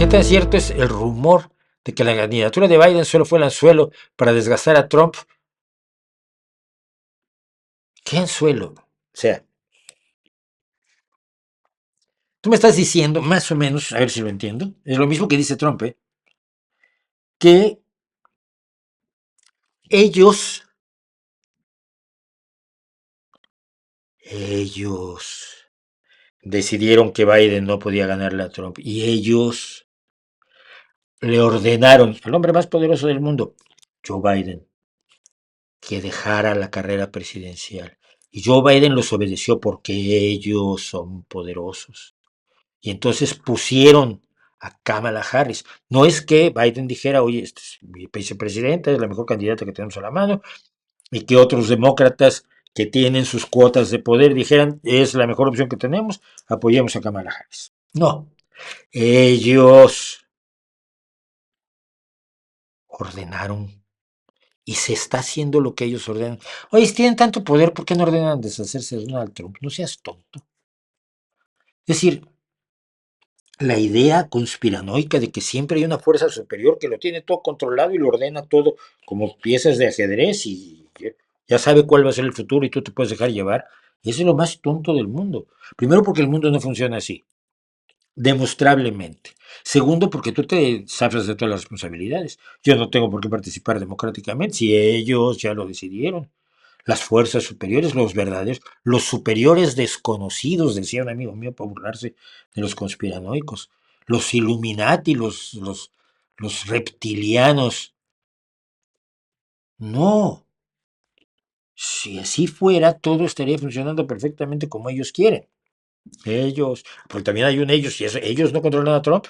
¿Qué tan cierto es el rumor de que la candidatura de Biden solo fue el anzuelo para desgastar a Trump? ¿Qué anzuelo? O sea, tú me estás diciendo, más o menos, a ver si lo entiendo, es lo mismo que dice Trump, que ellos, ellos decidieron que Biden no podía ganarle a Trump y ellos le ordenaron al hombre más poderoso del mundo, Joe Biden, que dejara la carrera presidencial. Y Joe Biden los obedeció porque ellos son poderosos. Y entonces pusieron a Kamala Harris. No es que Biden dijera, oye, este es mi vicepresidenta, es la mejor candidata que tenemos a la mano, y que otros demócratas que tienen sus cuotas de poder dijeran, es la mejor opción que tenemos, apoyemos a Kamala Harris. No, ellos ordenaron y se está haciendo lo que ellos ordenan. Oye, si tienen tanto poder, ¿por qué no ordenan deshacerse de Donald Trump? No seas tonto. Es decir, la idea conspiranoica de que siempre hay una fuerza superior que lo tiene todo controlado y lo ordena todo como piezas de ajedrez y ya sabe cuál va a ser el futuro y tú te puedes dejar llevar. Eso es lo más tonto del mundo. Primero porque el mundo no funciona así, demostrablemente. Segundo porque tú te zafas de todas las responsabilidades. Yo no tengo por qué participar democráticamente si ellos ya lo decidieron. Las fuerzas superiores, los verdaderos, los superiores desconocidos, decía un amigo mío para burlarse de los conspiranoicos, los Illuminati, los reptilianos. No, si así fuera, todo estaría funcionando perfectamente como ellos quieren. Ellos, porque también hay un ellos, y ellos no controlan a Trump.